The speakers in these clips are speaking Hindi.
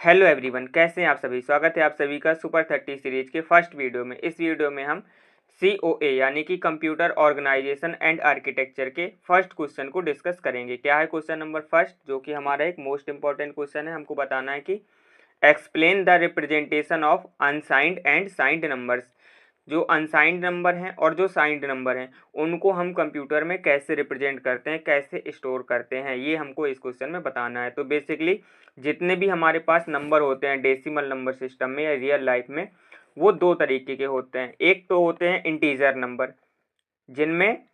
हेलो एवरीवन, कैसे हैं आप सभी। स्वागत है आप सभी का सुपर 30 सीरीज के फर्स्ट वीडियो में। इस वीडियो में हम COA यानी कि कंप्यूटर ऑर्गेनाइजेशन एंड आर्किटेक्चर के फर्स्ट क्वेश्चन को डिस्कस करेंगे। क्या है क्वेश्चन नंबर फर्स्ट, जो कि हमारा एक मोस्ट इंपॉर्टेंट क्वेश्चन है। हमको बताना है कि explain the representation of unsigned and signed numbers. जो अनसाइंड नंबर हैं और जो साइंड नंबर हैं उनको हम कंप्यूटर में कैसे रिप्रेजेंट करते हैं, कैसे स्टोर करते हैं, ये हमको इस क्वेश्चन में बताना है। तो बेसिकली जितने भी हमारे पास नंबर होते हैं डेसिमल नंबर सिस्टम में या रियल लाइफ में, वो दो तरीके के होते हैं। एक तो होते हैं इंटीजर नंबर, जिनमें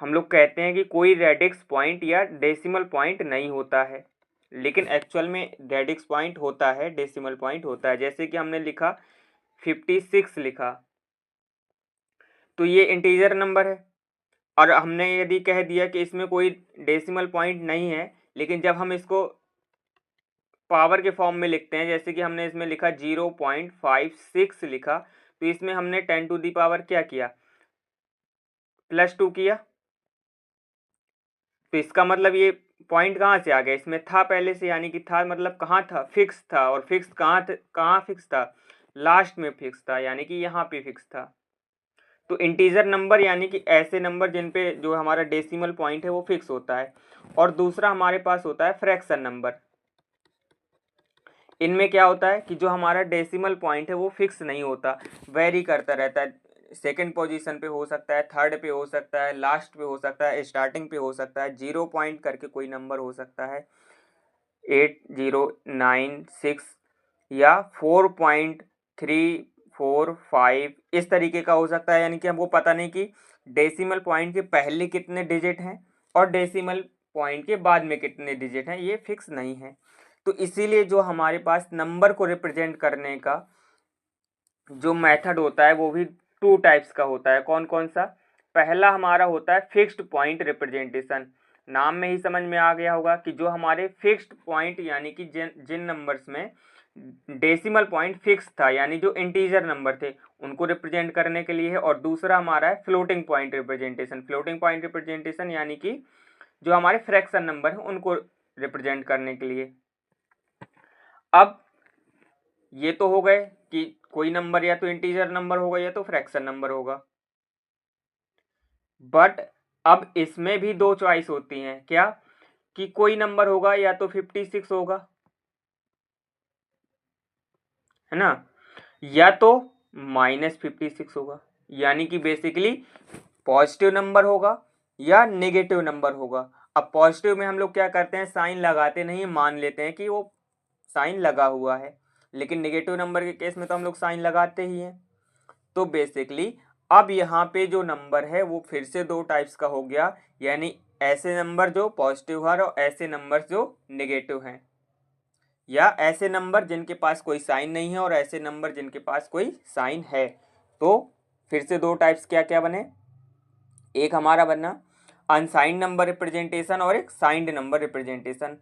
हम लोग कहते हैं कि कोई रेडिक्स पॉइंट या डेसिमल पॉइंट नहीं होता है, लेकिन एक्चुअल में रेडिक्स पॉइंट होता है, डेसिमल पॉइंट होता है। जैसे कि हमने लिखा 56 लिखा, तो ये इंटीजर नंबर है। और हमने यदि कह दिया कि इसमें कोई डेसिमल पॉइंट नहीं है, लेकिन जब हम इसको पावर के फॉर्म में लिखते हैं, जैसे कि हमने इसमें लिखा 0.56 लिखा, तो इसमें हमने 10 टू दी पावर क्या किया, +2 किया। तो इसका मतलब ये पॉइंट कहाँ से आ गया, इसमें था पहले से, यानी कि था मतलब कहाँ था, फिक्स था। और फिक्स कहाँ फिक्स था, लास्ट में फिक्स था, यानी कि यहाँ पे फिक्स था। तो इंटीजर नंबर यानी कि ऐसे नंबर जिन पे जो हमारा डेसिमल पॉइंट है वो फिक्स होता है। और दूसरा हमारे पास होता है फ्रैक्शन नंबर। इनमें क्या होता है कि जो हमारा डेसिमल पॉइंट है वो फिक्स नहीं होता, वेरी करता रहता है। सेकंड पोजीशन पे हो सकता है, थर्ड पे हो सकता है, लास्ट पे हो सकता है, स्टार्टिंग पे हो सकता है, 0 पॉइंट करके कोई नंबर हो सकता है, 8096 या 4.345 इस तरीके का हो सकता है। यानी कि हमको पता नहीं कि डेसिमल पॉइंट के पहले कितने डिजिट हैं और डेसिमल पॉइंट के बाद में कितने डिजिट हैं, ये फिक्स नहीं है। तो इसीलिए जो हमारे पास नंबर को रिप्रेजेंट करने का जो मेथड होता है वो भी टू टाइप्स का होता है। कौन कौन सा, पहला हमारा होता है फिक्स्ड पॉइंट रिप्रेजेंटेशन। नाम में ही समझ में आ गया होगा कि जो हमारे फिक्स्ड पॉइंट यानी कि जिन नंबर्स में डेसिमल पॉइंट फिक्स था, यानी जो इंटीजर नंबर थे, उनको रिप्रेजेंट करने के लिए है। और दूसरा हमारा है floating point representation. Floating point representation यानी कि जो हमारे फ्रैक्शन नंबर है उनको रिप्रेजेंट करने के लिए। अब ये तो हो गए कि कोई नंबर या तो इंटीजर नंबर होगा या तो फ्रैक्शन नंबर होगा। बट अब इसमें भी दो चॉइस होती हैं, क्या कि कोई नंबर होगा या तो 56 होगा, है ना, या तो -56 होगा। यानी कि बेसिकली पॉजिटिव नंबर होगा या नेगेटिव नंबर होगा। अब पॉजिटिव में हम लोग क्या करते हैं, साइन लगाते नहीं, मान लेते हैं कि वो साइन लगा हुआ है। लेकिन नेगेटिव नंबर के केस में तो हम लोग साइन लगाते ही हैं। तो बेसिकली अब यहाँ पे जो नंबर है वो फिर से दो टाइप्स का हो गया, यानी ऐसे नंबर जो पॉजिटिव है और ऐसे नंबर जो नेगेटिव हैं, या ऐसे नंबर जिनके पास कोई साइन नहीं है और ऐसे नंबर जिनके पास कोई साइन है। तो फिर से दो टाइप्स क्या क्या बने, एक हमारा बना अनसाइंड नंबर रिप्रेजेंटेशन और एक साइंड नंबर रिप्रेजेंटेशन।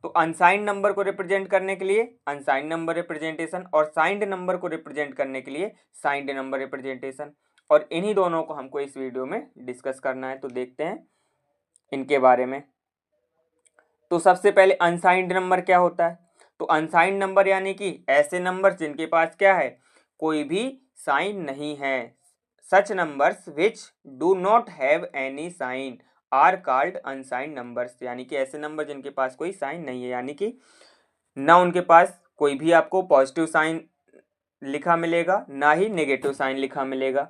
तो अनसाइंड नंबर को रिप्रेजेंट करने के लिए अनसाइंड नंबर रिप्रेजेंटेशन और साइंड नंबर को रिप्रेजेंट करने के लिए साइंड नंबर रिप्रेजेंटेशन। और इन्हीं दोनों को हमको इस वीडियो में डिस्कस करना है। तो देखते हैं इनके बारे में। तो सबसे पहले अनसाइंड नंबर क्या होता है। तो अनसाइंड नंबर यानी कि ऐसे नंबर जिनके पास क्या है, कोई भी साइन नहीं है। Such numbers which do not have any sign are called unsigned numbers. यानी कि ऐसे नंबर जिनके पास कोई साइन नहीं है, यानी कि ना उनके पास कोई भी आपको पॉजिटिव साइन लिखा मिलेगा ना ही नेगेटिव साइन लिखा मिलेगा,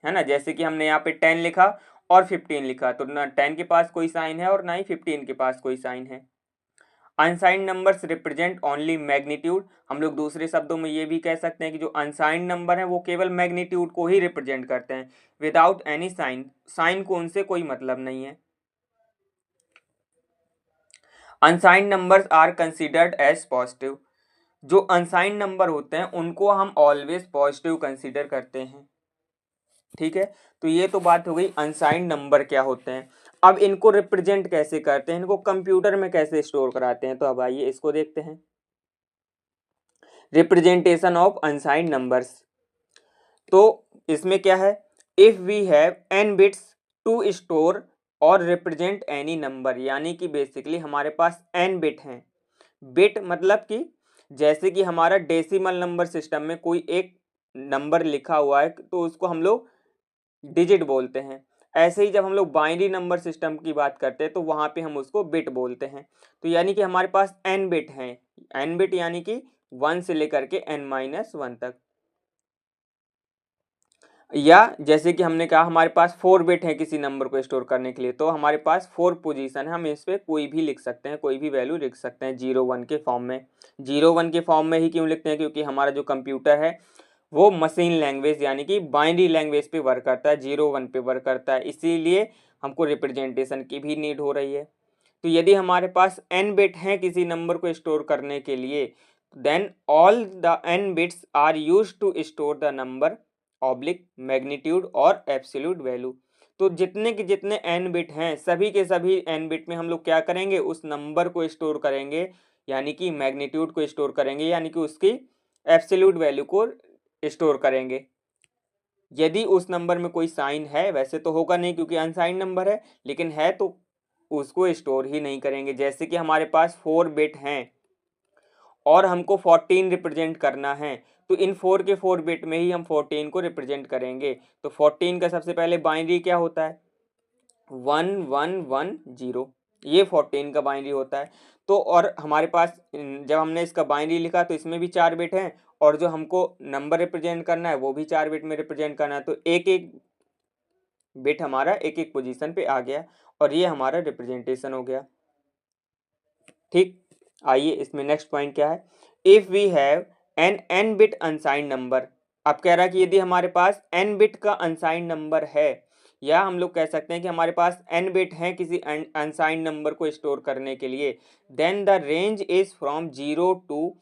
है ना। जैसे कि हमने यहाँ पे 10 लिखा और 15 लिखा, तो ना 10 के पास कोई साइन है और ना ही 15 के पास कोई साइन है। Unsigned numbers represent only magnitude. हम लोग दूसरे शब्दों में ये भी कह सकते हैं कि जो अनसाइंड नंबर है वो केवल मैग्नीट्यूड को ही रिप्रेजेंट करते हैं, विदाउट एनी साइन। साइन को उनसे कोई मतलब नहीं है। Unsigned numbers are considered as positive. जो अनसाइंड नंबर होते हैं उनको हम ऑलवेज पॉजिटिव कंसिडर करते हैं, ठीक है। तो ये तो बात हो गई अनसाइंड नंबर क्या होते हैं। अब इनको रिप्रेजेंट कैसे करते हैं, इनको कंप्यूटर में कैसे स्टोर कराते हैं, तो अब आइए इसको देखते हैं। Representation of unsigned numbers. तो इसमें क्या है, if we have n bits to store और रिप्रेजेंट एनी नंबर। यानी कि बेसिकली हमारे पास n बिट हैं। बिट मतलब कि जैसे कि हमारा डेसिमल नंबर सिस्टम में कोई एक नंबर लिखा हुआ है तो उसको हम लोग डिजिट बोलते हैं, ऐसे ही जब हम लोग बाइनरी नंबर सिस्टम की बात करते हैं तो वहां पे हम उसको बिट बोलते हैं। तो यानी कि हमारे पास n बिट हैं, n बिट यानी कि 1 से लेकर के n-1 तक। या जैसे कि हमने कहा हमारे पास 4 बिट है किसी नंबर को स्टोर करने के लिए, तो हमारे पास 4 पोजीशन है, हम इस पे कोई भी लिख सकते हैं, कोई भी वैल्यू लिख सकते हैं 0-1 के फॉर्म में। 0-1 के फॉर्म में ही क्यों लिखते हैं, क्योंकि हमारा जो कंप्यूटर है वो मशीन लैंग्वेज यानी कि बाइनरी लैंग्वेज पे वर्क करता है, 0-1 पे वर्क करता है, इसीलिए हमको रिप्रेजेंटेशन की भी नीड हो रही है। तो यदि हमारे पास n बिट है किसी नंबर को स्टोर करने के लिए, then all the n bits are used to store the number oblique magnitude और एब्सोल्यूट वैल्यू। तो जितने के जितने n बिट हैं सभी के सभी n बिट में हम लोग क्या करेंगे, उस नंबर को स्टोर करेंगे, यानी कि मैग्नीट्यूड को स्टोर करेंगे, यानी कि उसकी एब्सोल्यूट वैल्यू को स्टोर करेंगे। यदि उस नंबर में कोई साइन है, वैसे तो होगा नहीं क्योंकि अनसाइन नंबर है, लेकिन है तो उसको स्टोर ही नहीं करेंगे। जैसे कि हमारे पास 4 बिट हैं और हमको 14 रिप्रेजेंट करना है, तो इन 4 के 4 बिट में ही हम 14 को रिप्रेजेंट करेंगे। तो 14 का सबसे पहले बाइनरी क्या होता है, 1110, ये 14 का बाइनरी होता है। तो और हमारे पास जब हमने इसका बाइनरी लिखा तो इसमें भी 4 बिट हैं, और जो हमको नंबर रिप्रेजेंट करना है वो भी 4 बिट में रिप्रेजेंट करना है, तो एक एक बिट हमारा एक एक पोजीशन पे आ गया, और ये हमारा रिप्रेजेंटेशन हो गया। ठीक, आइए इसमें नेक्स्ट पॉइंट क्या है, if we have N n bit unsigned number. अब कह रहा है कि यदि हमारे पास n बिट का अनसाइंड नंबर है, या हम लोग कह सकते हैं कि हमारे पास n बिट है किसी अनसाइंड नंबर को स्टोर करने के लिए, then the range is from 0 to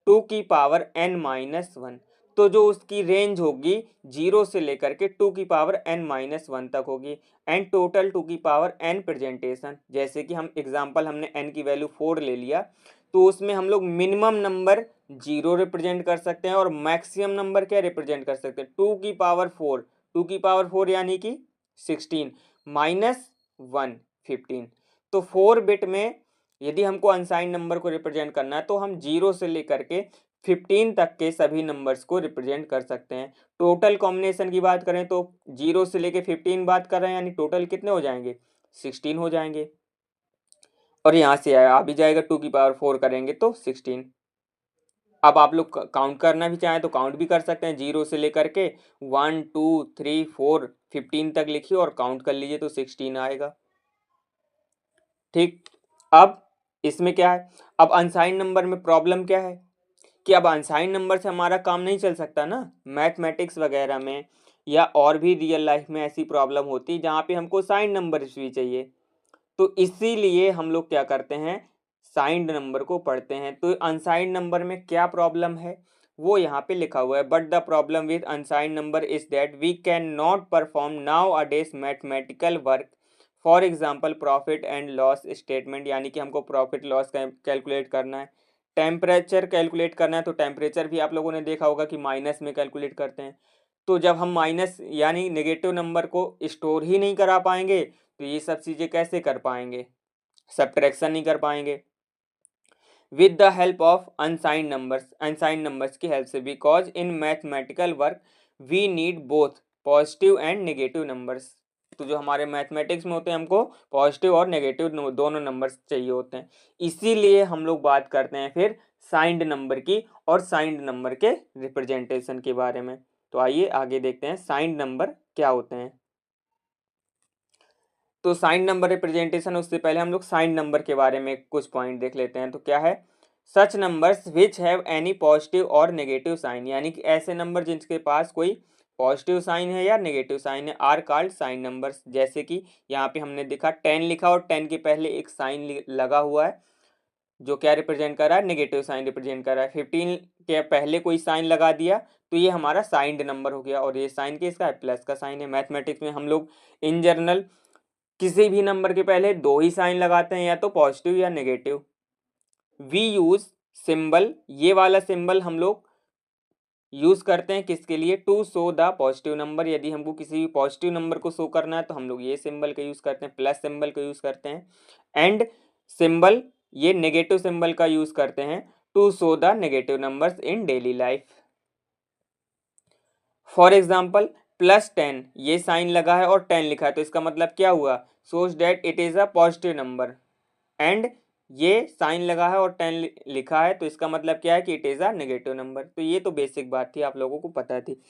2 की पावर n-1। तो जो उसकी रेंज होगी 0 से लेकर के 2 की पावर n-1 तक होगी, एंड टोटल 2 की पावर n प्रेजेंटेशन। जैसे कि हम एग्जांपल हमने n की वैल्यू 4 ले लिया, तो उसमें हम लोग मिनिमम नंबर 0 रिप्रेजेंट कर सकते हैं और मैक्सिमम नंबर क्या रिप्रेजेंट कर सकते हैं, 2 की पावर 4, 2 की पावर 4 यानी कि 16 माइनस 1 15। तो 4 बिट में यदि हमको अनसाइन नंबर को रिप्रेजेंट करना है तो हम 0 से लेकर के 15 तक के सभी नंबर्स को रिप्रेजेंट कर सकते हैं। टोटल कॉम्बिनेशन की बात करें तो 0 से लेके 15 बात कर रहे हैं, यानी टोटल कितने हो जाएंगे, 16 हो जाएंगे। और यहाँ से आ भी जाएगा, 2 की पावर 4 करेंगे तो 16। अब आप लोग काउंट करना भी चाहें तो काउंट भी कर सकते हैं, 0 से लेकर के 1 2 3 4 15 तक लिखिए और काउंट कर लीजिए तो 16 आएगा। ठीक, अब इसमें क्या है, अब अनसाइन नंबर में प्रॉब्लम क्या है कि अब अनसाइन नंबर से हमारा काम नहीं चल सकता ना, मैथमेटिक्स वगैरह में या और भी रियल लाइफ में ऐसी प्रॉब्लम होती है जहाँ पे हमको साइन नंबर भी चाहिए। तो इसीलिए हम लोग क्या करते हैं, साइंड नंबर को पढ़ते हैं। तो अनसाइंड नंबर में क्या प्रॉब्लम है वो यहाँ पे लिखा हुआ है, but the problem with unsigned number is that we can not perform nowadays mathematical work, for example profit and loss statement, यानी कि हमको प्रॉफिट लॉस कैलकुलेट करना है, टेम्परेचर कैलकुलेट करना है, तो टेम्परेचर भी आप लोगों ने देखा होगा कि माइनस में कैलकुलेट करते हैं। तो जब हम माइनस यानी नेगेटिव नंबर को स्टोर ही नहीं करा पाएंगे तो ये सब चीज़ें कैसे कर पाएंगे, सब्ट्रैक्शन नहीं कर पाएंगे with the help of unsigned numbers की हेल्प से, because in mathematical work we need both positive and negative numbers. तो जो हमारे मैथमेटिक्स में होते हैं हमको पॉजिटिव और नेगेटिव दोनों नंबर्स चाहिए होते हैं, इसीलिए हम लोग बात करते हैं फिर साइंड नंबर की और साइंड नंबर के रिप्रेजेंटेशन के बारे में। तो आइए आगे देखते हैं साइंड नंबर क्या होते हैं। तो साइन नंबर रिप्रेजेंटेशन, उससे पहले हम लोग साइन नंबर के बारे में कुछ पॉइंट देख लेते हैं। तो क्या है, such numbers which have any positive और नेगेटिव साइन, यानी कि ऐसे नंबर जिनके पास कोई पॉजिटिव साइन है या नेगेटिव साइन है, आर कॉल्ड साइन नंबर्स। जैसे कि यहाँ पे हमने देखा 10 लिखा और 10 के पहले एक साइन लगा हुआ है जो क्या रिप्रेजेंट कर रहा है, नेगेटिव साइन रिप्रेजेंट कर रहा है। 15 के पहले कोई साइन लगा दिया तो ये हमारा साइंड नंबर हो गया, और ये साइन किसका है, प्लस का साइन है। मैथमेटिक्स में हम लोग इन जनरल किसी भी नंबर के पहले दो ही साइन लगाते हैं, या तो पॉजिटिव या नेगेटिव। वी यूज सिंबल, ये वाला सिंबल हम लोग यूज करते हैं किसके लिए, to show the positive number. यदि हमको किसी भी पॉजिटिव नंबर को शो करना है तो हम लोग ये सिंबल का यूज करते हैं, प्लस सिंबल का यूज करते हैं। एंड सिंबल, ये नेगेटिव सिंबल का यूज करते हैं to show the negative numbers in daily life. For example +10, ये साइन लगा है और 10 लिखा है, तो इसका मतलब क्या हुआ, shows that it is a positive number. And ये साइन लगा है और 10 लिखा है, तो इसका मतलब क्या है कि it is a negative number. तो ये तो बेसिक बात थी, आप लोगों को पता थी।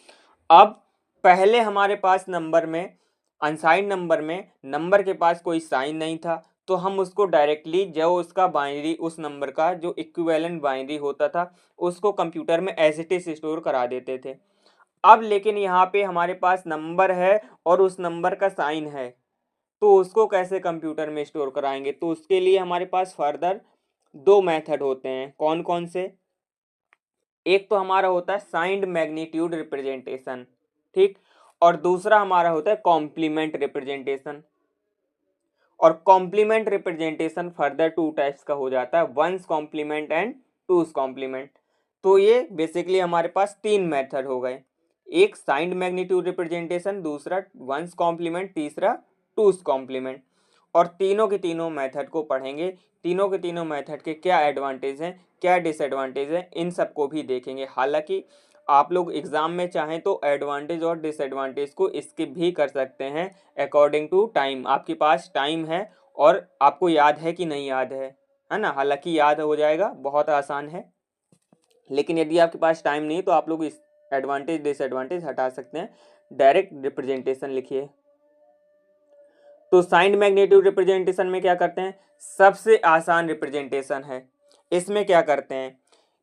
अब पहले हमारे पास नंबर में, अनसाइंड नंबर में, नंबर के पास कोई साइन नहीं था, तो हम उसको डायरेक्टली जो उसका बाइनरी, उस नंबर का जो इक्विवेलेंट बाइनरी होता था, उसको कंप्यूटर में एज इट इज स्टोर करा देते थे। अब लेकिन यहाँ पे हमारे पास नंबर है और उस नंबर का साइन है, तो उसको कैसे कंप्यूटर में स्टोर कराएंगे, तो उसके लिए हमारे पास फर्दर दो मेथड होते हैं। कौन कौन से, एक तो हमारा होता है साइंड मैग्नीट्यूड रिप्रेजेंटेशन, ठीक, और दूसरा हमारा होता है कॉम्प्लीमेंट रिप्रेजेंटेशन। और complement representation further two types का हो जाता है, ones complement and twos complement. तो ये बेसिकली हमारे पास तीन मेथड हो गए, एक साइंड मैग्नीट्यूड रिप्रेजेंटेशन, दूसरा वंस कॉम्प्लीमेंट, तीसरा टूस कॉम्प्लीमेंट। और तीनों के तीनों मेथड को पढ़ेंगे, तीनों के तीनों मेथड के क्या एडवांटेज हैं, क्या डिसएडवांटेज हैं, इन सबको भी देखेंगे। हालांकि आप लोग एग्जाम में चाहें तो एडवांटेज और डिसएडवांटेज को स्किप भी कर सकते हैं अकॉर्डिंग टू टाइम। आपके पास टाइम है और आपको याद है कि नहीं याद है ना। हालांकि याद हो जाएगा, बहुत आसान है, लेकिन यदि आपके पास टाइम नहीं तो आप लोग इस एडवांटेज डिसएडवांटेज हटा सकते हैं। डायरेक्ट रिप्रेजेंटेशन लिखिए। तो साइंड मैग्नीट्यूड रिप्रेजेंटेशन में क्या करते हैं, सबसे आसान रिप्रेजेंटेशन है। इसमें क्या करते हैं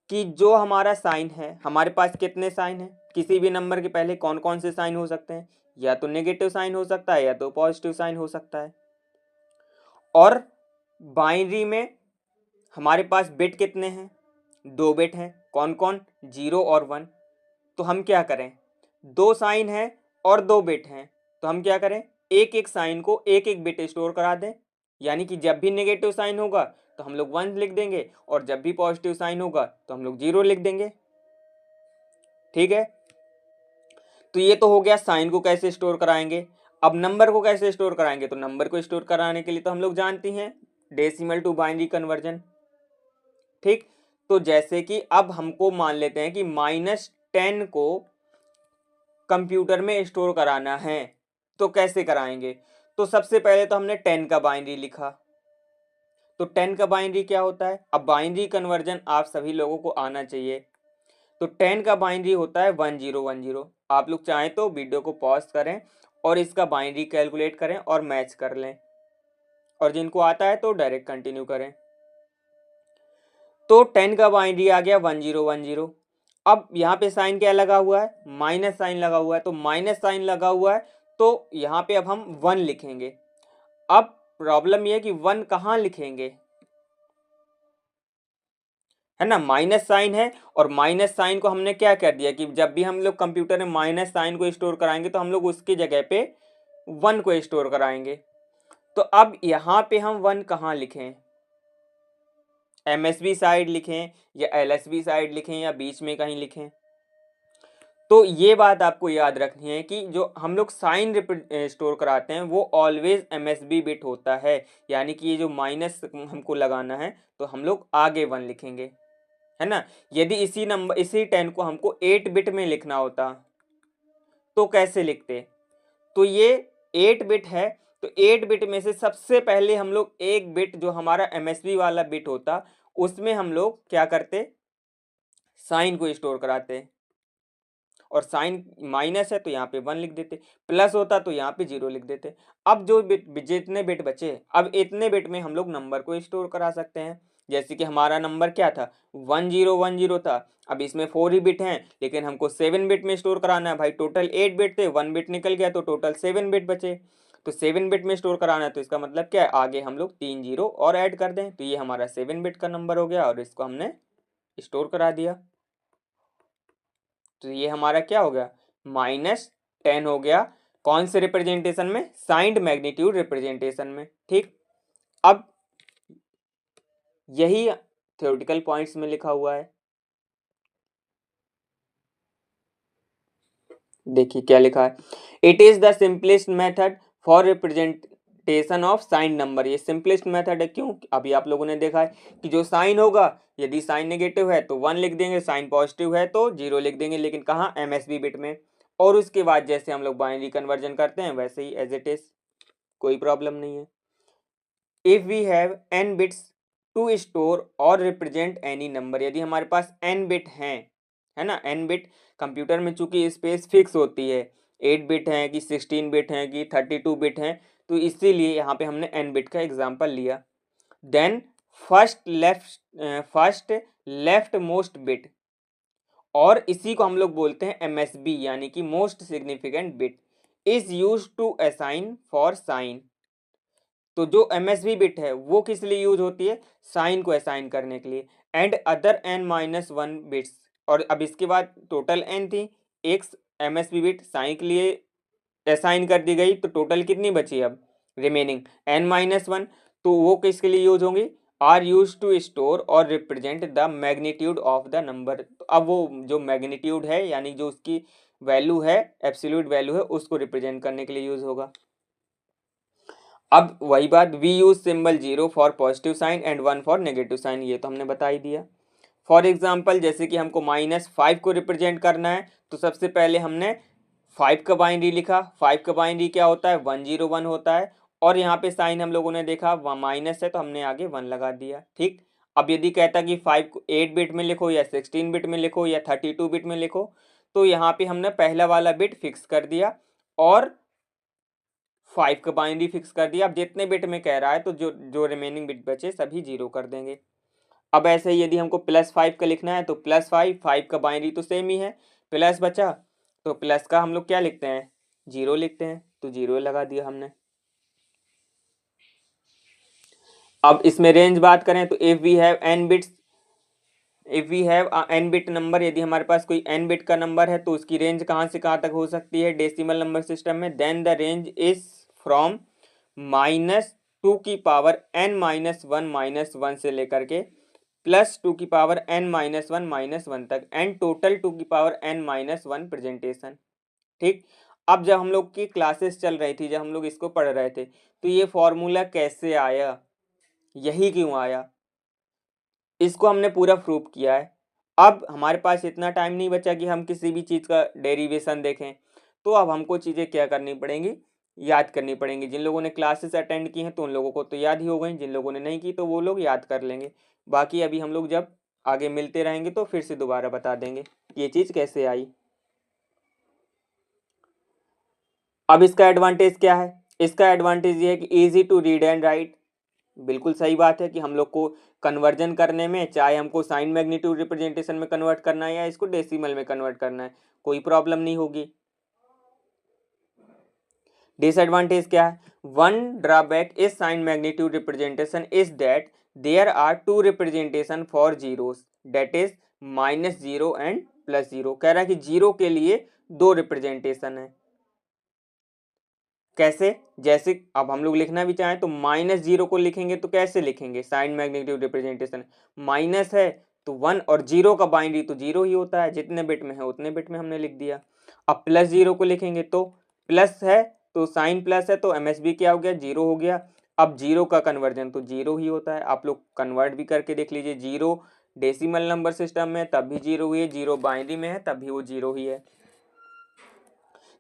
कि जो हमारा साइन है, हमारे पास कितने साइन है, किसी भी नंबर के पहले कौन कौन से साइन हो सकते हैं, या तो नेगेटिव साइन हो सकता है या तो पॉजिटिव साइन हो सकता है। और बाइनरी में हमारे पास बिट कितने हैं, 2 बिट हैं, कौन कौन, 0 और 1। तो हम क्या करें, 2 साइन है और 2 बिट हैं, तो हम क्या करें, एक एक साइन को एक एक बिट स्टोर करा दें। यानी कि जब भी नेगेटिव साइन होगा तो हम लोग 1 लिख देंगे, और जब भी पॉजिटिव साइन होगा तो हम लोग 0 लिख देंगे। ठीक है, तो ये तो हो गया साइन को कैसे स्टोर कराएंगे। अब नंबर को कैसे स्टोर कराएंगे, तो नंबर को स्टोर कराने के लिए तो हम लोग जानते हैं डेसिमल टू बाइनरी कन्वर्जन। ठीक, तो जैसे कि अब हमको मान लेते हैं कि -10 को कंप्यूटर में स्टोर कराना है, तो कैसे कराएंगे। तो सबसे पहले तो हमने 10 का बाइनरी लिखा, तो 10 का बाइनरी क्या होता है, अब बाइनरी कन्वर्जन आप सभी लोगों को आना चाहिए। तो 10 का बाइनरी होता है 1010। आप लोग चाहें तो वीडियो को पॉज करें और इसका बाइनरी कैलकुलेट करें और मैच कर लें, और जिनको आता है तो डायरेक्ट कंटिन्यू करें। तो 10 का बाइनरी आ गया 1010। अब यहाँ पे साइन क्या लगा हुआ है, माइनस साइन लगा हुआ है, तो माइनस साइन लगा हुआ है, तो यहाँ पे अब हम 1 लिखेंगे। अब प्रॉब्लम यह है कि 1 कहाँ लिखेंगे, है ना, माइनस साइन है, और माइनस साइन को हमने क्या कर दिया कि जब भी हम लोग कंप्यूटर में माइनस साइन को स्टोर कराएंगे तो हम लोग उसकी जगह पे 1 को स्टोर कराएंगे। तो अब यहाँ पे हम 1 कहाँ लिखें, MSB साइड लिखें या LSB साइड लिखें या बीच में कहीं लिखें। तो ये बात आपको याद रखनी है कि जो हम लोग साइन स्टोर कराते हैं वो ऑलवेज MSB बिट होता है, यानी कि ये जो माइनस हमको लगाना है तो हम लोग आगे 1 लिखेंगे, है ना। यदि इसी नंबर, इसी 10 को हमको 8 बिट में लिखना होता तो कैसे लिखते, तो ये 8 बिट है, तो 8 बिट में से सबसे पहले हम लोग एक बिट जो हमारा MSB वाला बिट होता उसमें हम लोग क्या करते, साइन को स्टोर कराते, और साइन माइनस है तो यहाँ पे 1 लिख देते, प्लस होता तो यहाँ पे 0 लिख देते। अब जो बिट, जितने बिट बचे, अब इतने बिट में हम लोग नंबर को स्टोर करा सकते हैं। जैसे कि हमारा नंबर क्या था, 1010 था, अब इसमें 4 ही बिट हैं, लेकिन हमको 7 बिट में स्टोर कराना है भाई। टोटल 8 बिट थे, 1 बिट निकल गया तो टोटल 7 बिट बचे, तो 7 बिट में स्टोर कराना है, तो इसका मतलब क्या है, आगे हम लोग 3 जीरो और ऐड कर दें, तो ये हमारा 7 बिट का नंबर हो गया और इसको हमने स्टोर करा दिया। तो ये हमारा क्या हो गया, -10 हो गया, कौन से रिप्रेजेंटेशन में, साइंड मैग्नीट्यूड रिप्रेजेंटेशन में। ठीक, अब यही थ्योरेटिकल पॉइंट्स में लिखा हुआ है, देखिए क्या लिखा है, it is the simplest method for representation of sine number, ये सिंपलेस्ट मेथड है। क्यों? अभी आप लोगों ने देखा है कि जो साइन होगा, यदि साइन नेगेटिव है तो 1 लिख देंगे, साइन पॉजिटिव है तो 0 लिख देंगे, लेकिन कहाँ, एमएसबी बिट में। और उसके बाद जैसे हम लोग बाइनरी कन्वर्जन करते हैं वैसे ही एज इट इज, कोई प्रॉब्लम नहीं है। If we have n bits to store और रिप्रेजेंट एनी नंबर, यदि हमारे पास n बिट हैं, है ना, n बिट कंप्यूटर में चूंकि स्पेस फिक्स होती है, 8 बिट है कि 16 बिट है कि 32 बिट है, तो इसीलिए यहाँ पे हमने n बिट का एग्जांपल लिया। Then first leftmost bit, और इसी को हम लोग बोलते हैं MSB यानी कि most significant bit, is use to assign for sign. तो जो MSB बिट है वो किस लिए यूज होती है, साइन को असाइन करने के लिए। एंड अदर n-1 बिट्स, और अब इसके बाद टोटल n थी, एक MSB बिट साइन के लिए असाइन कर दी गई, तो टोटल कितनी बची अब रिमेनिंग n-1, तो वो किसके लिए यूज होंगी, आर यूज टू स्टोर और represent the magnitude of the number. तो अब वो जो मैग्नीट्यूड है यानी जो उसकी वैल्यू है, एब्सोल्यूट वैल्यू है, उसको रिप्रेजेंट करने के लिए यूज होगा। अब वही बात, we use symbol 0 for positive sign and 1 for negative sign, ये तो हमने बता ही दिया। फॉर एग्जाम्पल जैसे कि हमको -5 को रिप्रेजेंट करना है, तो सबसे पहले हमने 5 का बाइनरी लिखा। 5 का बाइनरी क्या होता है, 101 होता है, और यहाँ पे साइन हम लोगों ने देखा माइनस है तो हमने आगे 1 लगा दिया। ठीक, अब यदि कहता कि 5 को 8 बिट में लिखो या 16 बिट में लिखो या 32 बिट में लिखो, तो यहाँ पे हमने पहला वाला बिट फिक्स कर दिया और 5 का बाइनरी फिक्स कर दिया। अब जितने बिट में कह रहा है तो जो जो रिमेनिंग बिट बचे सभी 0 कर देंगे। अब ऐसे ही यदि हमको +5 का लिखना है तो +5, 5 का बाइनरी तो सेम ही है, प्लस बचा तो प्लस का हम लोग क्या लिखते हैं, 0 लिखते हैं, तो 0 लगा दिया हमने। अब इसमें रेंज बात करें तो if we have n bits, if we have n bit number, यदि हमारे पास कोई n बिट का नंबर है तो उसकी रेंज कहाँ से कहाँ तक हो सकती है डेसिमल नंबर सिस्टम में, then the range is from -2n-1 से लेकर के +2n-1 तक, एंड टोटल 2n-1 प्रेजेंटेशन। ठीक, अब जब हम लोग की क्लासेस चल रही थी, जब हम लोग इसको पढ़ रहे थे, तो ये फॉर्मूला कैसे आया, यही क्यों आया, इसको हमने पूरा प्रूव किया है। अब हमारे पास इतना टाइम नहीं बचा कि हम किसी भी चीज़ का डेरिवेशन देखें, तो अब हमको चीज़ें क्या करनी पड़ेंगी, याद करनी पड़ेंगी। जिन लोगों ने क्लासेस अटेंड की हैं तो उन लोगों को तो याद ही हो गई, जिन लोगों ने नहीं की तो वो लोग याद कर लेंगे। बाकी अभी हम लोग जब आगे मिलते रहेंगे तो फिर से दोबारा बता देंगे ये चीज़ कैसे आई। अब इसका एडवांटेज क्या है, इसका एडवांटेज ये है कि easy to read and write. बिल्कुल सही बात है कि हम लोग को कन्वर्जन करने में, चाहे हमको साइन मैग्नीट्यूड रिप्रेजेंटेशन में कन्वर्ट करना है या इसको डेसिमल में कन्वर्ट करना है, कोई प्रॉब्लम नहीं होगी। डिसएडवांटेज क्या है, one drawback is sign magnitude representation is that there are two representation for zeros, that is -0 and +0। कह रहा है कि 0 के लिए 2 रिप्रेजेंटेशन है। कैसे, जैसे अब हम लोग लिखना भी चाहें तो -0 को लिखेंगे तो कैसे लिखेंगे, साइन मैग्नीट्यूड रिप्रेजेंटेशन, माइनस है तो 1 और 0 का बाइनरी तो 0 ही होता है, जितने बिट में है उतने बिट में हमने लिख दिया। अब +0 को लिखेंगे तो प्लस है तो साइन प्लस है तो MSB क्या हो गया, 0 हो गया। अब 0 का कन्वर्जन तो 0 ही होता है, आप लोग कन्वर्ट भी करके देख लीजिए, 0 डेसिमल नंबर सिस्टम में तब भी 0 हुई है, 0 बाइनरी में है तब भी वो 0 ही है।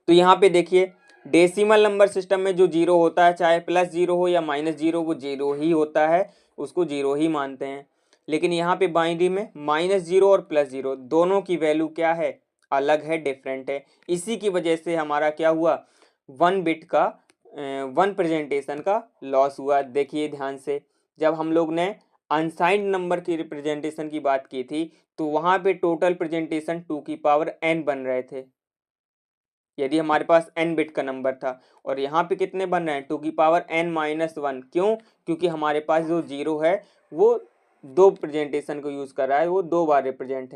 तो यहाँ पे देखिए डेसिमल नंबर सिस्टम में जो 0 होता है, चाहे +0 हो या -0, वो 0 ही होता है, उसको 0 ही मानते हैं। लेकिन यहाँ पे बाइनरी में -0 और +0 दोनों की वैल्यू क्या है, अलग है, डिफरेंट है। इसी की वजह से हमारा क्या हुआ, 1 बिट का 1 प्रेजेंटेशन का लॉस हुआ। देखिए ध्यान से, जब हम लोग ने अनसाइंड नंबर की रिप्रेजेंटेशन की बात की थी तो वहाँ पे टोटल प्रेजेंटेशन 2n बन रहे थे, यदि हमारे पास n बिट का नंबर था, और यहाँ पे कितने बन रहे हैं, 2n-1। क्यों, क्योंकि हमारे पास जो 0 है वो 2 प्रेजेंटेशन को यूज कर रहा है, वो 2 बार रिप्रेजेंट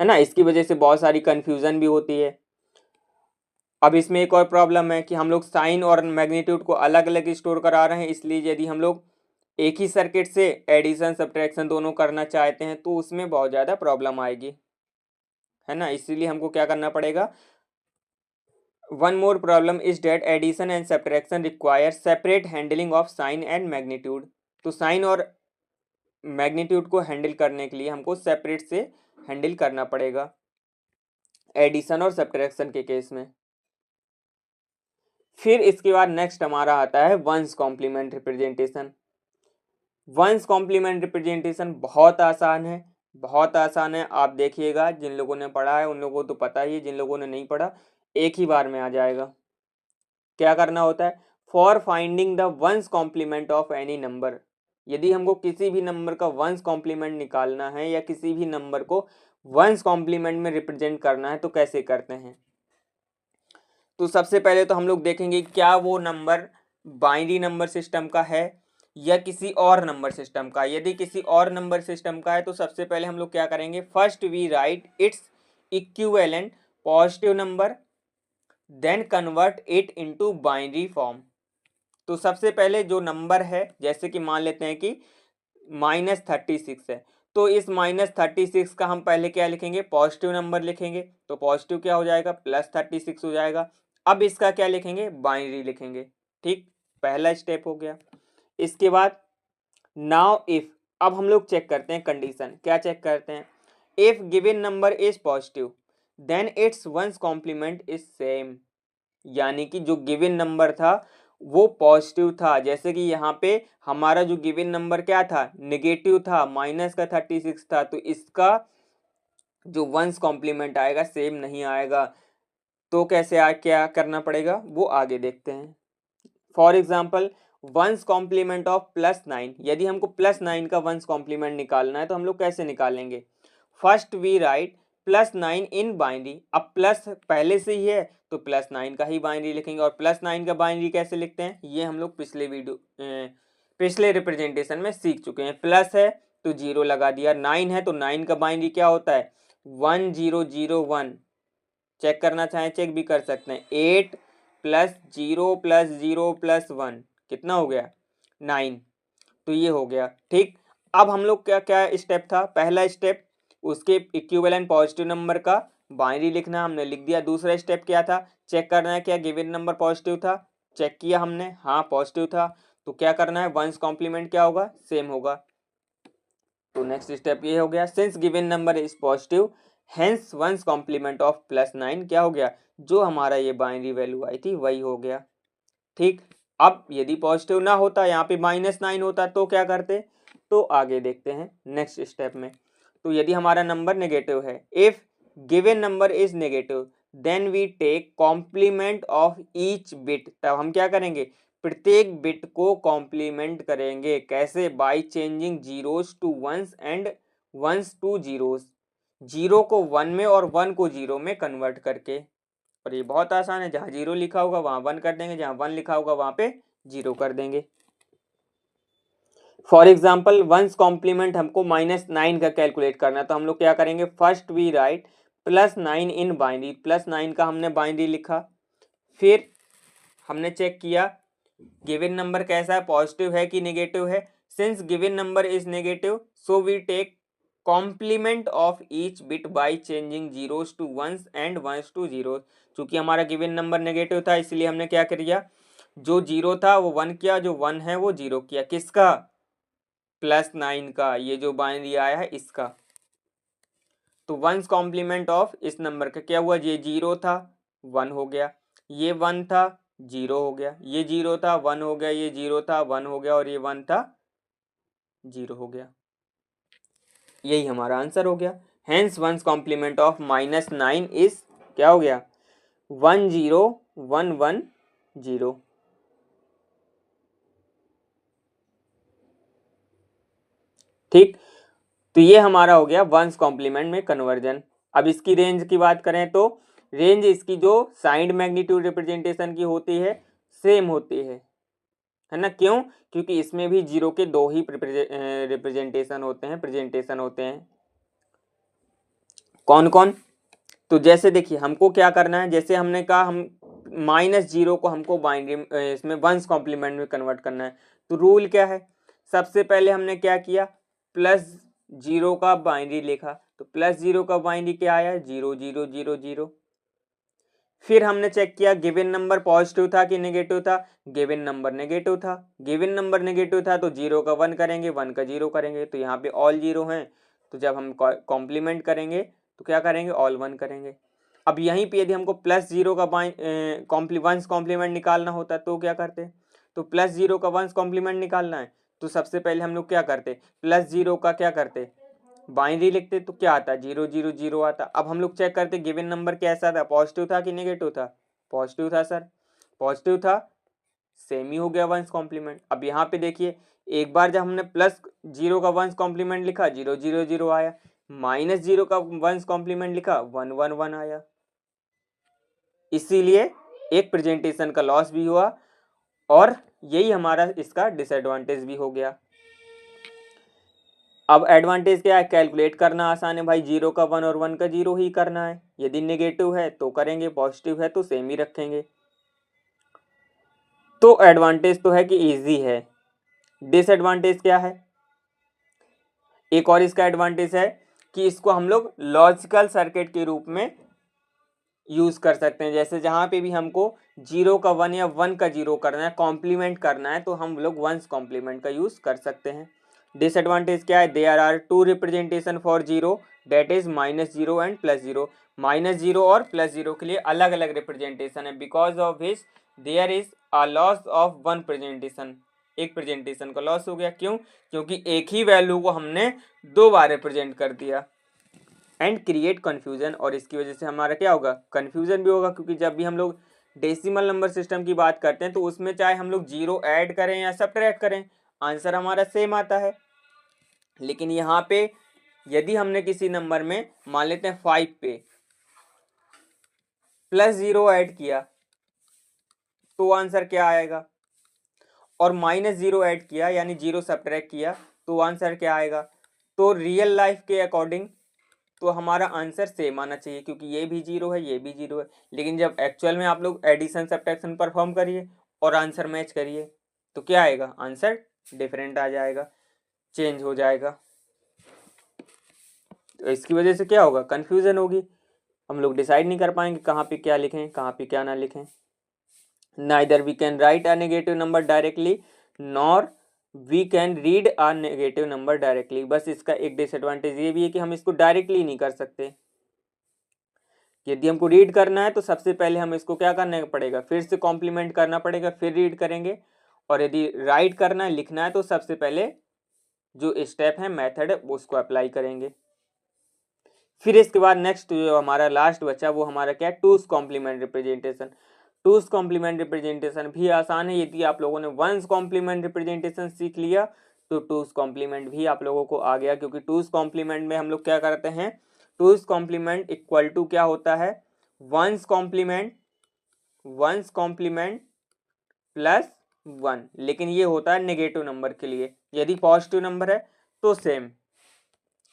है ना, इसकी वजह से बहुत सारी कंफ्यूजन भी होती है। अब इसमें एक और प्रॉब्लम है कि हम लोग साइन और मैग्नीट्यूड को अलग अलग स्टोर करा रहे हैं, इसलिए यदि हम लोग एक ही सर्किट से एडिशन सब्ट्रैक्शन दोनों करना चाहते हैं तो उसमें बहुत ज़्यादा प्रॉब्लम आएगी, है ना। इसीलिए हमको क्या करना पड़ेगा, one more problem is that addition and subtraction require separate handling of sign and magnitude. तो साइन और मैग्नीट्यूड को हैंडल करने के लिए हमको सेपरेट से हैंडल करना पड़ेगा एडिशन और सब्ट्रैक्शन के केस में। फिर इसके बाद नेक्स्ट हमारा आता है ones complement representation. Ones complement representation बहुत आसान है, बहुत आसान है। आप देखिएगा, जिन लोगों ने पढ़ा है उन लोगों को तो पता ही है, जिन लोगों ने नहीं पढ़ा एक ही बार में आ जाएगा। क्या करना होता है? For finding the ones complement of any number, यदि हमको किसी भी नंबर का वंस कॉम्प्लीमेंट निकालना है या किसी भी नंबर को वंस कॉम्प्लीमेंट में रिप्रेजेंट करना है तो कैसे करते हैं? तो सबसे पहले तो हम लोग देखेंगे क्या वो नंबर बाइनरी नंबर सिस्टम का है या किसी और नंबर सिस्टम का। यदि किसी और नंबर सिस्टम का है तो सबसे पहले हम लोग क्या करेंगे, first we write its equivalent positive number then convert it into binary form. तो सबसे पहले जो नंबर है, जैसे कि मान लेते हैं कि -36 है, तो इस -36 का हम पहले क्या लिखेंगे, पॉजिटिव नंबर लिखेंगे। तो पॉजिटिव क्या हो जाएगा, +36 हो जाएगा। अब इसका क्या लिखेंगे, बाइनरी लिखेंगे। ठीक, पहला स्टेप हो गया। इसके बाद नाउ इफ, अब हम लोग चेक करते हैं कंडीशन। क्या चेक करते हैं? If given number is positive then its once complement is same, यानी कि जो गिवन नंबर था वो पॉजिटिव था। जैसे कि यहाँ पे हमारा जो गिवन नंबर क्या था, नेगेटिव था, -36 था, तो इसका जो वंस कॉम्प्लीमेंट आएगा सेम नहीं आएगा। तो कैसे क्या करना पड़ेगा वो आगे देखते हैं। For example ones complement of +9, यदि हमको +9 का वंस कॉम्प्लीमेंट निकालना है तो हम लोग कैसे निकालेंगे? First we write +9 in binary. अब प्लस पहले से ही है तो +9 का ही बाइनरी लिखेंगे। और +9 का बाइनरी कैसे लिखते हैं ये हम लोग पिछले रिप्रेजेंटेशन में सीख चुके हैं। प्लस है तो 0 लगा दिया, 9 है तो 9 का बाइनरी क्या होता है, 1001। चेक करना चाहें चेक भी कर सकते हैं। 8 + 0 + 0 + 1 कितना हो गया, 9। तो ये हो गया। ठीक, अब हम लोग क्या क्या स्टेप था, पहला स्टेप उसके इक्विवेलेंट पॉजिटिव नंबर का बाइनरी लिखना, हमने लिख दिया। दूसरा स्टेप क्या था, चेक करना है क्या गिवन नंबर पॉजिटिव था। चेक किया हमने, हाँ पॉजिटिव था। तो क्या करना है, वंस कॉम्प्लीमेंट क्या होगा, सेम होगा। तो नेक्स्ट स्टेप ये हो गया, since given number is positive hence one's complement of +9 क्या हो गया, जो हमारा ये बाइनरी वैल्यू आई थी वही हो गया। ठीक, अब यदि पॉजिटिव ना होता, यहाँ पे -9 होता तो क्या करते, तो आगे देखते हैं नेक्स्ट स्टेप में। तो यदि हमारा नंबर नेगेटिव है, if given number is negative then we take complement of each bit. तब हम क्या करेंगे, प्रत्येक बिट को कॉम्प्लीमेंट करेंगे। कैसे, by changing zeros to ones and ones to zeros, 0 को 1 में और 1 को 0 में कन्वर्ट करके। और ये बहुत आसान है, जहाँ 0 लिखा होगा वहाँ 1 कर देंगे, जहाँ 1 लिखा होगा वहाँ पे 0 कर देंगे। फॉर एग्जाम्पल वंस कॉम्प्लीमेंट हमको -9 का कैलकुलेट करना है, तो हम लोग क्या करेंगे, first we write +9 in binary. +9 का हमने बाइनरी लिखा, फिर हमने चेक किया गिवन नंबर कैसा है, पॉजिटिव है कि नेगेटिव है। Since given number is negative so we take complement of each bit by changing zeros to ones and ones to zeros. चूंकि हमारा गिवन नंबर नेगेटिव था इसलिए हमने क्या किया, जो 0 था वो 1 किया, जो 1 है वो 0 किया। किसका, +9 का, ये जो बाइनरी आया है इसका। तो वंस कॉम्प्लीमेंट ऑफ इस नंबर का क्या हुआ, ये 0 था 1 हो गया, ये 1 था 0 हो गया, ये 0 था 1 हो गया, ये 0 था 1 हो गया, और ये 1 था 0 हो गया। यही हमारा आंसर हो गया। Hence one's complement of -9 is क्या हो गया, 10110। ठीक, तो ये हमारा हो गया वंस कॉम्प्लीमेंट में कन्वर्जन। अब इसकी रेंज की बात करें तो रेंज इसकी जो साइंड मैग्नीट्यूड रिप्रेजेंटेशन की होती है सेम होती है ना। क्यों, क्योंकि इसमें भी 0 के 2 ही रिप्रेजेंटेशन होते हैं, प्रेजेंटेशन होते हैं। कौन कौन, तो जैसे देखिए हमको क्या करना है, जैसे हमने कहा हम -0 को हमको बाइनरी इसमें वंस कॉम्प्लीमेंट में कन्वर्ट करना है। तो रूल क्या है, सबसे पहले हमने क्या किया, +0 का बाइनरी लिखा। तो +0 का बाइनरी क्या आया, 0 0 0 0। फिर हमने चेक किया गिवन नंबर पॉजिटिव था कि नेगेटिव था, गिवन नंबर नेगेटिव था। गिवन नंबर नेगेटिव था तो 0 का 1 करेंगे, 1 का 0 करेंगे, तो यहाँ पे ऑल 0 हैं, तो जब हम कॉम्प्लीमेंट करेंगे तो क्या करेंगे, ऑल 1 करेंगे। अब यहीं पे यदि हमको +0 का वंस कॉम्प्लीमेंट निकालना होता तो क्या करते, तो +0 का वंस कॉम्प्लीमेंट निकालना है तो सबसे पहले हम लोग क्या करते, +0 का क्या करते, बाइनरी लिखते, तो क्या आता, 0 0 0 आता। अब हम लोग चेक करते गिवन नंबर कैसा था, पॉजिटिव था कि नेगेटिव था, पॉजिटिव था सर, पॉजिटिव था, सेम ही हो गया वंस कॉम्प्लीमेंट। अब यहाँ पे देखिए एक बार जब हमने +0 का वंस कॉम्प्लीमेंट लिखा 0 0 0 आया, -0 का वंस कॉम्प्लीमेंट लिखा 1 1 1 आया, इसीलिए एक प्रेजेंटेशन का लॉस भी हुआ और यही हमारा इसका डिसएडवांटेज भी हो गया। अब एडवांटेज क्या है, कैलकुलेट करना आसान है भाई, 0 का 1 और 1 का 0 ही करना है, यदि नेगेटिव है तो करेंगे, पॉजिटिव है तो सेम ही रखेंगे। तो एडवांटेज तो है कि इजी है, डिसएडवांटेज क्या है, एक और इसका एडवांटेज है कि इसको हम लोग लॉजिकल सर्किट के रूप में यूज कर सकते हैं। जैसे जहां पे भी हमको 0 का 1 या 1 का 0 करना है, कॉम्प्लीमेंट करना है, तो हम लोग वंस कॉम्प्लीमेंट का यूज कर सकते हैं। डिसएडवांटेज क्या है, there are two representation for 0 that is -0 and +0, -0 और +0 के लिए अलग अलग रिप्रेजेंटेशन है, because of which there is a loss of one presentation, एक प्रेजेंटेशन का लॉस हो गया। क्यों, क्योंकि एक ही वैल्यू को हमने 2 बार रिप्रेजेंट कर दिया। एंड क्रिएट कन्फ्यूजन, और इसकी वजह से हमारा क्या होगा, कन्फ्यूजन भी होगा, क्योंकि जब भी हम लोग डेसिमल नंबर सिस्टम की बात करते हैं तो उसमें चाहे हम लोग 0 ऐड करें या सब्ट्रैक्ट करें, आंसर हमारा सेम आता है। लेकिन यहाँ पे यदि हमने किसी नंबर में मान लेते हैं 5 पे +0 ऐड किया तो आंसर क्या आएगा, और -0 ऐड किया यानी 0 सब्ट्रैक्ट किया तो आंसर क्या आएगा। तो रियल लाइफ के अकॉर्डिंग तो हमारा आंसर सेम आना चाहिए, क्योंकि ये भी 0 है, ये भी 0 है। लेकिन जब एक्चुअल में आप लोग एडिशन सब्ट्रैक्शन परफॉर्म करिए और आंसर मैच करिए तो क्या आएगा, आंसर डिफरेंट आ जाएगा, चेंज हो जाएगा। तो इसकी वजह से क्या होगा, कंफ्यूजन होगी, हम लोग डिसाइड नहीं कर पाएंगे कहाँ पे क्या लिखें, कहाँ पे क्या ना लिखें। Neither we can write a negative number directly nor we can read a negative number directly. बस इसका एक डिसएडवांटेज ये भी है कि हम इसको डायरेक्टली नहीं कर सकते। यदि हमको रीड करना है तो सबसे पहले हम इसको क्या करना पड़ेगा, फिर से कॉम्प्लीमेंट करना पड़ेगा, फिर रीड करेंगे। और यदि राइट करना है, लिखना है, तो सबसे पहले जो स्टेप है, मेथड है, उसको अप्लाई करेंगे। फिर इसके बाद नेक्स्ट जो हमारा लास्ट बचा वो हमारा क्या है, टूस कॉम्प्लीमेंट रिप्रेजेंटेशन। टूस कॉम्प्लीमेंट रिप्रेजेंटेशन भी आसान है, यदि आप लोगों ने वंस कॉम्प्लीमेंट रिप्रेजेंटेशन सीख लिया तो टूस कॉम्प्लीमेंट भी आप लोगों को आ गया। क्योंकि टूस कॉम्प्लीमेंट में हम लोग क्या करते हैं, टूस कॉम्प्लीमेंट इक्वल टू क्या होता है, वंस कॉम्प्लीमेंट +1, लेकिन ये होता है नेगेटिव नंबर के लिए। यदि पॉजिटिव नंबर है तो सेम।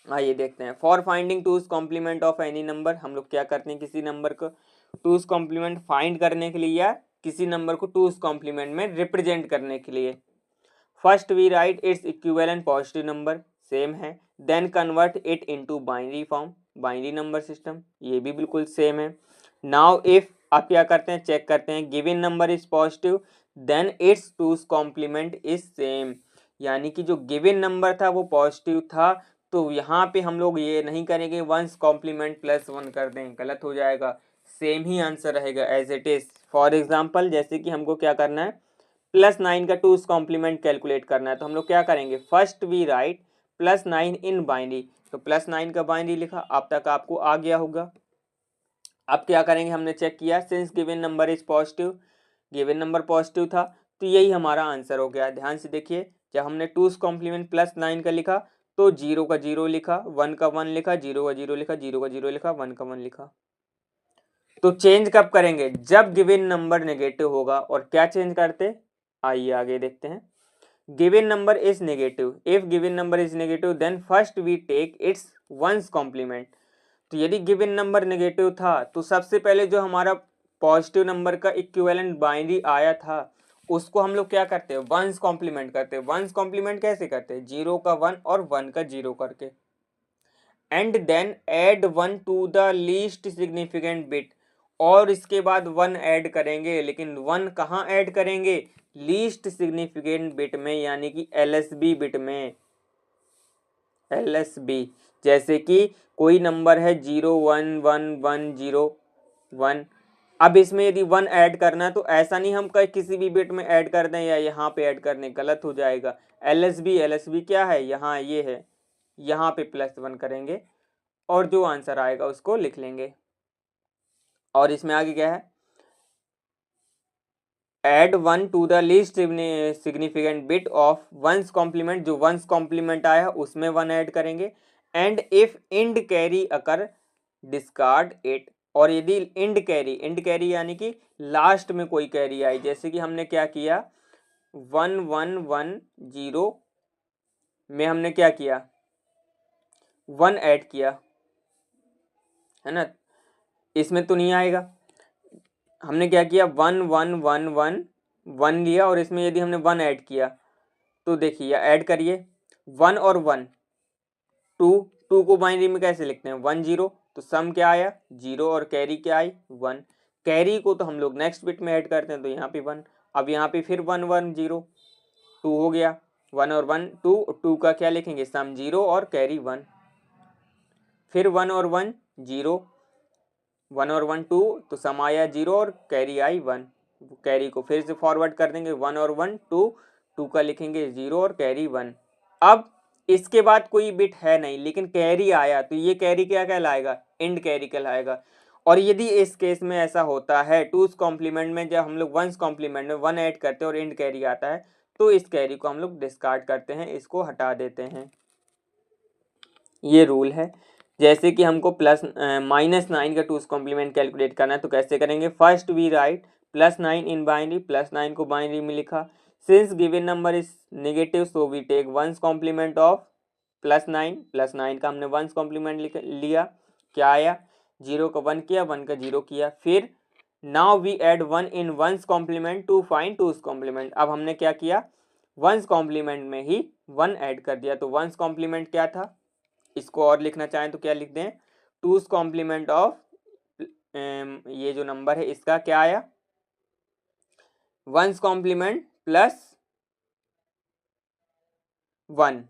आइए देखते हैं, for finding two's complement of any number, हम लोग क्या करते हैं, किसी नंबर को टूस कॉम्प्लीमेंट फाइंड करने के लिए या किसी नंबर को टूस कॉम्प्लीमेंट में रिप्रेजेंट करने के लिए, first we write its equivalent positive number, same है, then convert it into binary form, binary number system, ये भी बिल्कुल सेम है। नाउ इफ आप क्या करते हैं, चेक करते हैं, given number is positive then its two's complement is same, यानी कि जो गिवन नंबर था वो पॉजिटिव था, तो यहाँ पे हम लोग ये नहीं करेंगे वंस कॉम्प्लीमेंट +1 कर दें, गलत हो जाएगा, सेम ही आंसर रहेगा as it is. For example जैसे कि हमको क्या करना है, +9 का टूस कॉम्प्लीमेंट कैलकुलेट करना है, तो हम लोग क्या करेंगे, first we write +9 in binary, तो +9 का बाइनरी लिखा, अब तक आपको आ गया होगा। अब क्या करेंगे, हमने चेक किया since given number is positive, given number positive था तो यही हमारा आंसर हो गया। ध्यान से देखिए, जब हमने टूस कॉम्प्लीमेंट +9 का लिखा तो 0 का 0 लिखा, 1 का 1 लिखा, 0 का 0 लिखा, 0 का 0 लिखा, 1 का 1 लिखा। तो चेंज कब करेंगे, जब गिवन नंबर नेगेटिव होगा। और क्या चेंज करते, आइए आगे देखते हैं। Given number is negative, if given number is negative then first we take its once complement. तो यदि गिवन नंबर नेगेटिव था तो सबसे पहले जो हमारा पॉजिटिव नंबर का इक्विवेलेंट बाइनरी आया था उसको हम लोग क्या करते हैं, वंस कॉम्प्लीमेंट करते हैं। वंस कॉम्प्लीमेंट कैसे करते हैं, 0 का 1 और 1 का 0 करके, and then add 1 to the least significant bit, और इसके बाद 1 ऐड करेंगे, लेकिन 1 कहाँ ऐड करेंगे, लीस्ट सिग्निफिकेंट बिट में, यानी कि LSB बिट में, LSB। जैसे कि कोई नंबर है 0 1 1 1 0 1, अब इसमें यदि 1 ऐड करना है तो ऐसा नहीं हम किसी भी बिट में ऐड कर दें या यहाँ पे ऐड करने, गलत हो जाएगा। LSB क्या है, यहाँ ये है, यहाँ पे +1 करेंगे और जो आंसर आएगा उसको लिख लेंगे। और इसमें आगे क्या है, add 1 to the least significant bit of one's complement, जो वंस कॉम्प्लीमेंट आया उसमें 1 ऐड करेंगे। And if end carry occur discard it, और यदि इंड कैरी यानी कि लास्ट में कोई कैरी आई, जैसे कि हमने क्या किया 1 1 1 0 में हमने क्या किया 1 ऐड किया, है ना, इसमें तो नहीं आएगा। हमने क्या किया 1 1 1 1 1 लिया और इसमें यदि हमने 1 ऐड किया तो देखिए ऐड करिए 1 और 1 2 को बाइनरी में कैसे लिखते हैं 1 0, तो सम क्या आया 0 और कैरी क्या आई 1, कैरी को तो हम लोग नेक्स्ट बिट में ऐड करते हैं तो यहाँ पे 1, अब यहाँ पे फिर 1 1 0 2 हो गया, 1 और 1 2 का क्या लिखेंगे सम 0 और कैरी 1, फिर 1 और 1 0 1 और 1 2, तो सम आया 0 और कैरी आई 1, कैरी को फिर से फॉरवर्ड कर देंगे 1 और 1 2 का लिखेंगे 0 और कैरी 1। अब इसके बाद कोई बिट है नहीं लेकिन कैरी आया तो ये कैरी क्या कहलाएगा, इंड कैरी कहलाएगा। और यदि इस केस में ऐसा होता है टूस कॉम्प्लीमेंट में, जब हम लोग वंस कॉम्प्लीमेंट में 1 ऐड करते हैं और इंड कैरी आता है तो इस कैरी को हम लोग डिस्कार्ड करते हैं, इसको हटा देते हैं, ये रूल है। जैसे कि हमको -9 का टूस कॉम्प्लीमेंट कैलकुलेट करना है तो कैसे करेंगे, first we write +9 in binary, +9 को बाइनरी में लिखा, since given number is negative so we take one's complement of +9 का हमने वंस कॉम्प्लीमेंट लिया, क्या आया 0 का 1 किया 1 का 0 किया, फिर now we add 1 in one's complement to find two's complement, अब हमने क्या किया वंस कॉम्प्लीमेंट में ही 1 ऐड कर दिया, तो वंस कॉम्प्लीमेंट क्या था, इसको और लिखना चाहें तो क्या लिख दें टूस कॉम्प्लीमेंट ऑफ ये जो नंबर है इसका क्या आया one's complement +1,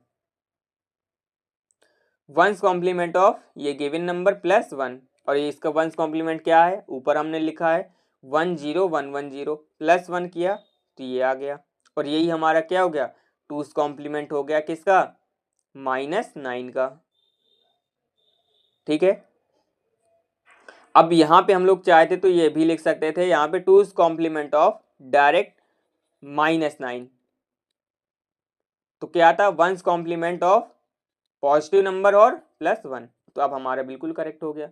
one's complement of ये गिवन नंबर +1, और ये इसका वंस कॉम्प्लीमेंट क्या है ऊपर हमने लिखा है 1 0 1 1 0, +1 किया तो ये आ गया, और यही हमारा क्या हो गया टूस कॉम्प्लीमेंट हो गया किसका -9 का, ठीक है। अब यहाँ पे हम लोग चाहते तो ये भी लिख सकते थे यहाँ पे टूस कॉम्प्लीमेंट ऑफ डायरेक्ट -9, तो क्या था one's complement of positive number और +1, तो अब हमारा बिल्कुल करेक्ट हो गया।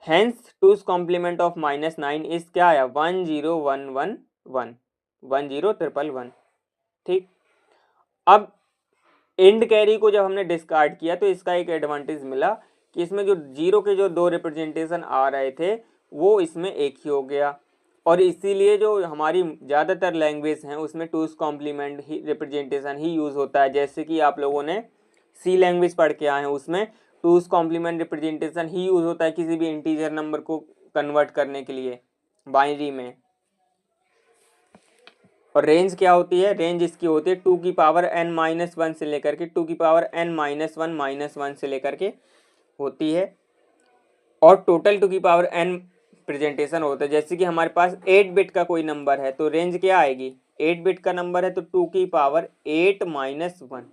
Hence two's complement of -9 is क्या आया 1 0 1 1 1 1 0 1 1 1, ठीक। अब इंड कैरी को जब हमने डिस्कार्ड किया तो इसका एक एडवांटेज मिला कि इसमें जो 0 के जो 2 रिप्रेजेंटेशन आ रहे थे वो इसमें एक ही हो गया, और इसीलिए जो हमारी ज़्यादातर लैंग्वेज हैं उसमें टूस कॉम्प्लीमेंट ही रिप्रेजेंटेशन ही यूज़ होता है। जैसे कि आप लोगों ने सी लैंग्वेज पढ़ के आए हैं उसमें टूस कॉम्प्लीमेंट रिप्रेजेंटेशन ही यूज़ होता है किसी भी इंटीजर नंबर को कन्वर्ट करने के लिए बाइनरी में। और रेंज क्या होती है, रेंज इसकी होती है 2 की पावर n-1 से लेकर के 2 की पावर n-1 से लेकर के होती है, और टोटल 2 की पावर n प्रेजेंटेशन होता है। जैसे कि हमारे पास 8 बिट का कोई नंबर है तो रेंज क्या आएगी 8 बिट का नंबर है तो 2 की पावर 8 -1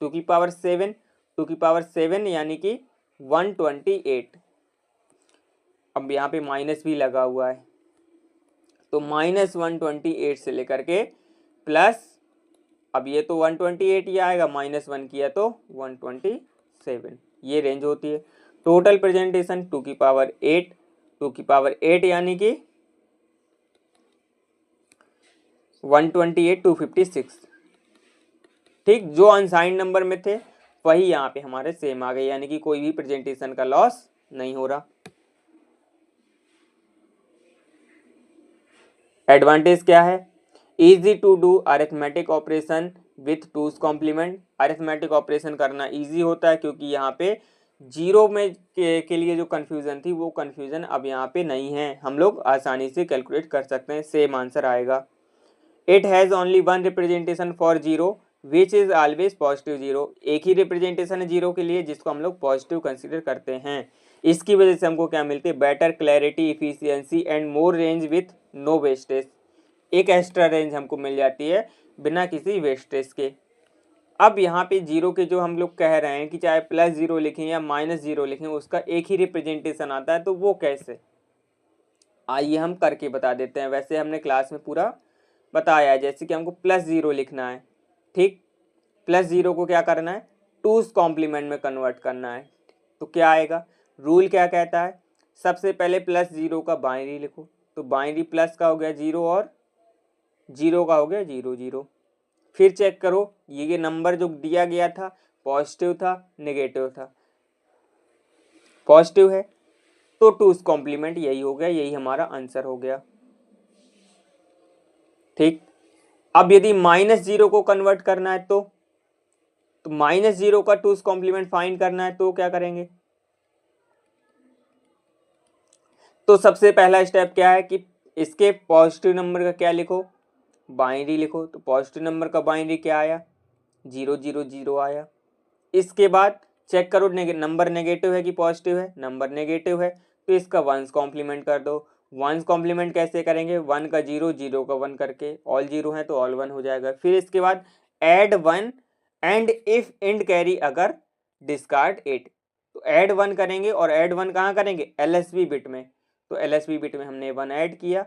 2 की पावर 7 2 की पावर 7 यानी कि 128, अब यहाँ पे माइनस भी लगा हुआ है तो -128 से लेकर के प्लस, अब ये तो 128 ही आएगा -1 किया तो 127, ये रेंज होती है। टोटल प्रेजेंटेशन 2 की पावर 8 2 की पावर 8 यानी कि 128 256, ठीक। जो अनसाइंड नंबर में थे वही यहाँ पे हमारे सेम आ गए, यानी कि कोई भी प्रेजेंटेशन का लॉस नहीं हो रहा। एडवांटेज क्या है, easy to do arithmetic operation with two's complement, arithmetic operation करना इजी होता है क्योंकि यहाँ पे जीरो में के लिए जो कन्फ्यूज़न थी वो कन्फ्यूज़न अब यहाँ पे नहीं है, हम लोग आसानी से कैलकुलेट कर सकते हैं, सेम आंसर आएगा। It has only one representation for zero which is always positive zero. एक ही रिप्रेजेंटेशन है जीरो के लिए जिसको हम लोग पॉजिटिव कंसिडर करते हैं। इसकी वजह से हमको क्या मिलती है, better clarity, efficiency and more range with no wastage. एक एक्स्ट्रा रेंज हमको मिल जाती है बिना किसी वेस्टेज के। अब यहाँ पे जीरो के जो हम लोग कह रहे हैं कि चाहे प्लस जीरो लिखें या माइनस जीरो लिखें, उसका एक ही रिप्रेजेंटेशन आता है, तो वो कैसे, आइए हम करके बता देते हैं। वैसे हमने क्लास में पूरा बताया है, जैसे कि हमको प्लस जीरो लिखना है, ठीक, प्लस जीरो को क्या करना है, टूस कॉम्प्लीमेंट में कन्वर्ट करना है। तो क्या आएगा, रूल क्या कहता है, सबसे पहले प्लस जीरो का बाइनरी लिखो, तो बाइनरी प्लस का हो गया जीरो और जीरो का हो गया जीरो जीरो। फिर चेक करो ये नंबर जो दिया गया था पॉजिटिव था नेगेटिव था, पॉजिटिव है तो टूस कॉम्प्लीमेंट यही हो गया, यही हमारा आंसर हो गया, ठीक। अब यदि माइनस जीरो को कन्वर्ट करना है तो माइनस जीरो का टूस कॉम्प्लीमेंट फाइंड करना है तो क्या करेंगे, तो सबसे पहला स्टेप क्या है कि इसके पॉजिटिव नंबर का क्या लिखो, बाइनरी लिखो। तो पॉजिटिव नंबर का बाइनरी क्या आया, जीरो जीरो जीरो आया। इसके बाद चेक करो नंबर नेगेटिव है कि पॉजिटिव है, नंबर नेगेटिव है तो इसका वंस कॉम्प्लीमेंट कर दो। वंस कॉम्प्लीमेंट कैसे करेंगे, वन का जीरो, जीरो का वन करके, ऑल जीरो है तो ऑल वन हो जाएगा। फिर इसके बाद add one and if and carry अगर डिस्कार्ड इट, तो ऐड वन करेंगे और ऐड वन कहाँ करेंगे, एलएसबी बिट में। तो एलएसबी बिट में हमने वन ऐड किया।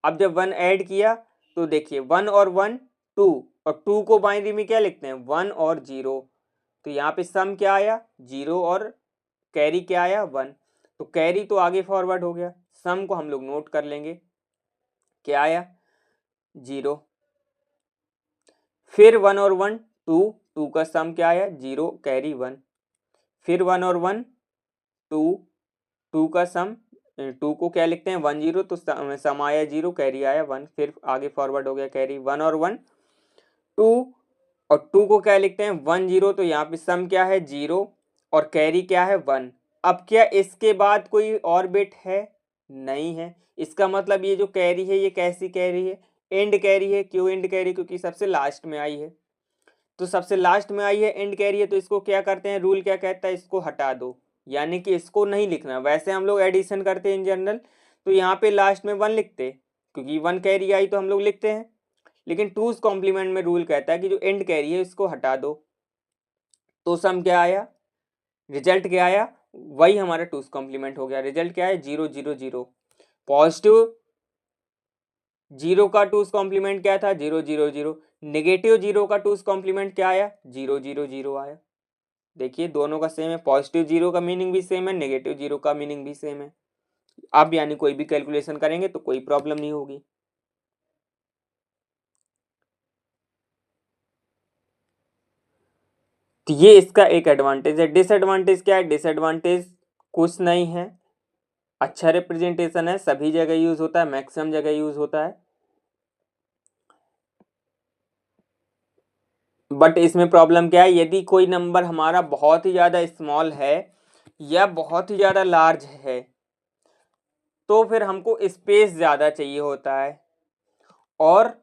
अब जब वन ऐड किया तो देखिए वन और वन टू, और टू को बाइनरी में क्या लिखते हैं, वन और जीरो। तो यहाँ पे सम क्या आया, जीरो, और कैरी क्या आया, वन। तो कैरी तो आगे फॉरवर्ड हो गया, सम को हम लोग नोट कर लेंगे, क्या आया, जीरो। फिर वन और वन टू, टू का सम क्या आया, जीरो कैरी वन। फिर वन और वन टू, टू का सम, टू को क्या लिखते हैं, वन जीरो, तो सम आया जीरो कैरी आया वन। फिर आगे फॉरवर्ड हो गया कैरी, वन और वन टू, और टू को क्या लिखते हैं, वन जीरो, तो यहाँ पे सम क्या है, जीरो, और कैरी क्या है, वन। अब क्या इसके बाद कोई और बिट है, नहीं है। इसका मतलब ये जो कैरी है ये कैसी कैरी है, एंड कैरी है। क्यों एंड कैरी, क्योंकि सबसे लास्ट में आई है। तो सबसे लास्ट में आई है, एंड कैरी है, तो इसको क्या करते हैं, रूल क्या कहता है, इसको हटा दो, यानी कि इसको नहीं लिखना। वैसे हम लोग एडिशन करते हैं इन जनरल, तो यहाँ पे लास्ट में वन लिखते, क्योंकि वन कैरी आई तो हम लोग लिखते हैं। लेकिन टूज कॉम्प्लीमेंट में रूल कहता है कि जो एंड कैरी है इसको हटा दो। तो सम क्या आया, रिजल्ट क्या आया, वही हमारा टूज कॉम्प्लीमेंट हो गया। रिजल्ट क्या है, zero zero zero. Positive zero का टूज कॉम्प्लीमेंट क्या था, zero zero zero. Negative zero का टूज कॉम्प्लीमेंट क्या आया, जीरो जीरो जीरो आया। देखिए दोनों का सेम है, पॉजिटिव जीरो का मीनिंग भी सेम है, नेगेटिव जीरो का मीनिंग भी सेम है। आप यानी कोई भी कैलकुलेशन करेंगे तो कोई प्रॉब्लम नहीं होगी। तो ये इसका एक एडवांटेज है। डिसएडवांटेज क्या है, डिसएडवांटेज कुछ नहीं है, अच्छा रिप्रेजेंटेशन है, सभी जगह यूज होता है, मैक्सिमम जगह यूज होता है। बट इसमें प्रॉब्लम क्या है, यदि कोई नंबर हमारा बहुत ही ज़्यादा स्मॉल है या बहुत ही ज़्यादा लार्ज है तो फिर हमको स्पेस ज़्यादा चाहिए होता है, और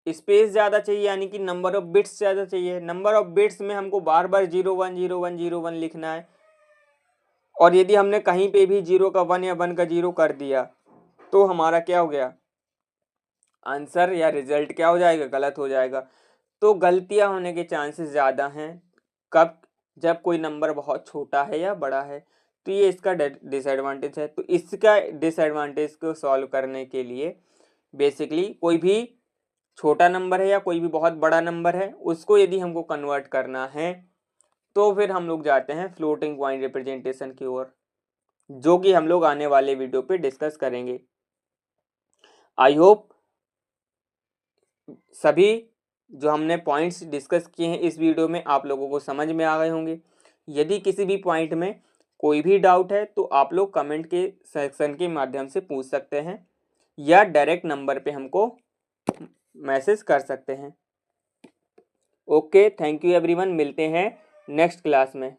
स्पेस ज़्यादा चाहिए यानी कि नंबर ऑफ बिट्स ज़्यादा चाहिए। नंबर ऑफ बिट्स में हमको बार बार zero one zero one zero one लिखना है, और यदि हमने कहीं पे भी जीरो का वन या वन का जीरो कर दिया तो हमारा क्या हो गया, आंसर या रिजल्ट क्या हो जाएगा, गलत हो जाएगा। तो गलतियां होने के चांसेस ज़्यादा हैं, कब, जब कोई नंबर बहुत छोटा है या बड़ा है। तो ये इसका डिसएडवांटेज है। तो इसका डिसएडवांटेज को सॉल्व करने के लिए बेसिकली कोई भी छोटा नंबर है या कोई भी बहुत बड़ा नंबर है उसको यदि हमको कन्वर्ट करना है तो फिर हम लोग जाते हैं फ्लोटिंग पॉइंट रिप्रेजेंटेशन की ओर, जो कि हम लोग आने वाले वीडियो पे डिस्कस करेंगे। आई होप सभी जो हमने पॉइंट्स डिस्कस किए हैं इस वीडियो में आप लोगों को समझ में आ गए होंगे। यदि किसी भी पॉइंट में कोई भी डाउट है तो आप लोग कमेंट के सेक्शन के माध्यम से पूछ सकते हैं या डायरेक्ट नंबर पे हमको मैसेज कर सकते हैं। ओके, थैंक यू एवरीवन, मिलते हैं नेक्स्ट क्लास में।